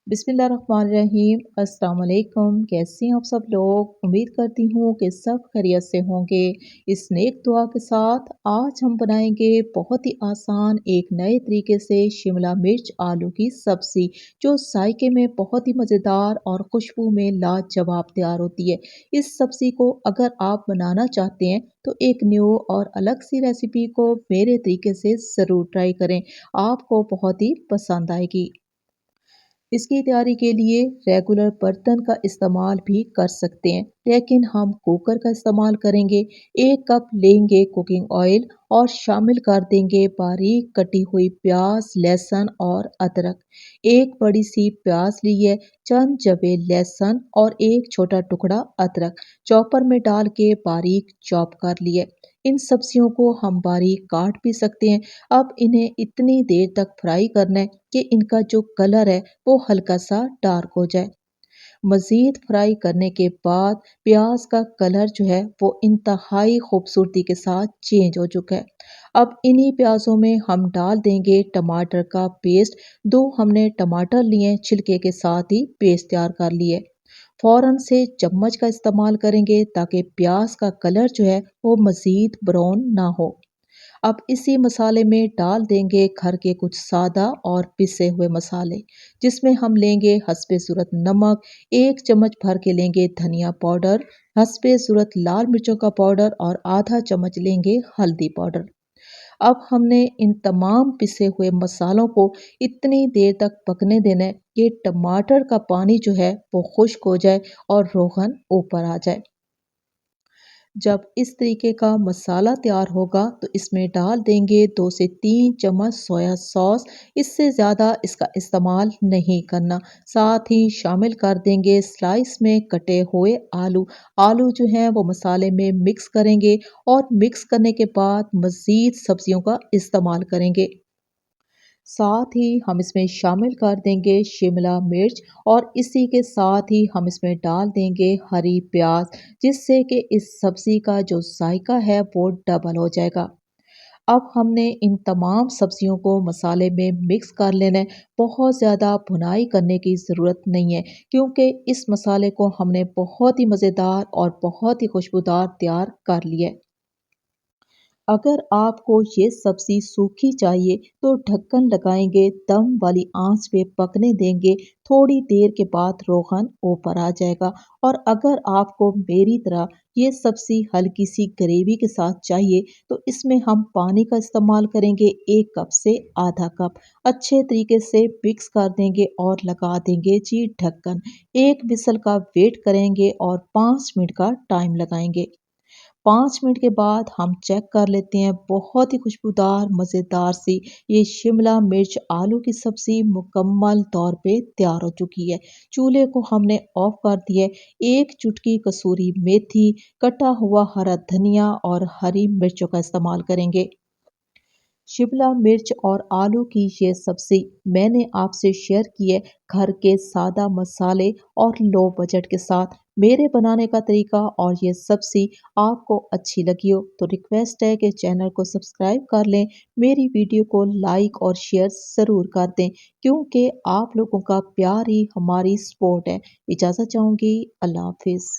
बिस्मिल्लाहिर्रहमानिर्रहीम। अस्सलाम वालेकुम। कैसे हैं आप सब लोग? उम्मीद करती हूँ कि सब खैरियत से होंगे। इस नेक दुआ के साथ आज हम बनाएंगे बहुत ही आसान एक नए तरीके से शिमला मिर्च आलू की सब्ज़ी, जो जायके में बहुत ही मज़ेदार और खुशबू में लाजवाब तैयार होती है। इस सब्ज़ी को अगर आप बनाना चाहते हैं तो एक न्यू और अलग सी रेसिपी को मेरे तरीके से ज़रूर ट्राई करें, आपको बहुत ही पसंद आएगी। इसकी तैयारी के लिए रेगुलर बर्तन का इस्तेमाल भी कर सकते हैं, लेकिन हम कुकर का इस्तेमाल करेंगे। 1 कप लेंगे कुकिंग ऑयल और शामिल कर देंगे बारीक कटी हुई प्याज, लहसुन और अदरक। एक बड़ी सी प्याज ली है, चंद जवे लहसुन और एक छोटा टुकड़ा अदरक चॉपर में डाल के बारीक चॉप कर लिए। इन सब्जियों को हम बारीक काट भी सकते हैं। अब इन्हें इतनी देर तक फ्राई करना है कि इनका जो कलर है वो हल्का सा डार्क हो जाए। मज़ीद फ्राई करने के बाद प्याज का कलर जो है वो इंतहाई खूबसूरती के साथ चेंज हो चुका है। अब इन्हीं प्याज़ों में हम डाल देंगे टमाटर का पेस्ट। 2 हमने टमाटर लिए, छिलके के साथ ही पेस्ट तैयार कर लिए। फ़ौरन से चम्मच का इस्तेमाल करेंगे ताकि प्याज का कलर जो है वो मज़ीद ब्राउन ना हो। अब इसी मसाले में डाल देंगे घर के कुछ सादा और पिसे हुए मसाले, जिसमें हम लेंगे हस्बे ज़रूरत नमक, 1 चम्मच भर के लेंगे धनिया पाउडर, हस्बे ज़रूरत लाल मिर्चों का पाउडर और आधा चम्मच लेंगे हल्दी पाउडर। अब हमने इन तमाम पिसे हुए मसालों को इतनी देर तक पकने देना है कि टमाटर का पानी जो है वो खुश्क हो जाए और रोगन ऊपर आ जाए। जब इस तरीके का मसाला तैयार होगा तो इसमें डाल देंगे 2 से 3 चम्मच सोया सॉस। इससे ज़्यादा इसका इस्तेमाल नहीं करना। साथ ही शामिल कर देंगे स्लाइस में कटे हुए आलू। आलू जो हैं वो मसाले में मिक्स करेंगे और मिक्स करने के बाद मज़ीद सब्जियों का इस्तेमाल करेंगे। साथ ही हम इसमें शामिल कर देंगे शिमला मिर्च और इसी के साथ ही हम इसमें डाल देंगे हरी प्याज, जिससे कि इस सब्ज़ी का जो जायका है वो डबल हो जाएगा। अब हमने इन तमाम सब्जियों को मसाले में मिक्स कर लेना है। बहुत ज़्यादा भुनाई करने की ज़रूरत नहीं है, क्योंकि इस मसाले को हमने बहुत ही मज़ेदार और बहुत ही खुशबूदार तैयार कर लिया है। अगर आपको ये सब्ज़ी सूखी चाहिए तो ढक्कन लगाएंगे, दम वाली आंच पे पकने देंगे। थोड़ी देर के बाद रोगन ऊपर आ जाएगा। और अगर आपको मेरी तरह ये सब्ज़ी हल्की सी ग्रेवी के साथ चाहिए तो इसमें हम पानी का इस्तेमाल करेंगे, 1 कप से आधा कप। अच्छे तरीके से मिक्स कर देंगे और लगा देंगे जी ढक्कन। एक विसल का वेट करेंगे और 5 मिनट का टाइम लगाएंगे। 5 मिनट के बाद हम चेक कर लेते हैं। बहुत ही खुशबूदार मज़ेदार सी ये शिमला मिर्च आलू की सब्ज़ी मुकम्मल तौर पे तैयार हो चुकी है। चूल्हे को हमने ऑफ कर दिया है। 1 चुटकी कसूरी मेथी, कटा हुआ हरा धनिया और हरी मिर्चों का इस्तेमाल करेंगे। शिमला मिर्च और आलू की ये सब्ज़ी मैंने आपसे शेयर की है घर के सादा मसाले और लो बजट के साथ। मेरे बनाने का तरीका और ये सब्ज़ी आपको अच्छी लगी हो तो रिक्वेस्ट है कि चैनल को सब्सक्राइब कर लें, मेरी वीडियो को लाइक और शेयर ज़रूर कर दें, क्योंकि आप लोगों का प्यार ही हमारी सपोर्ट है। इजाज़त चाहूँगी। अल्लाह हाफ़िज़।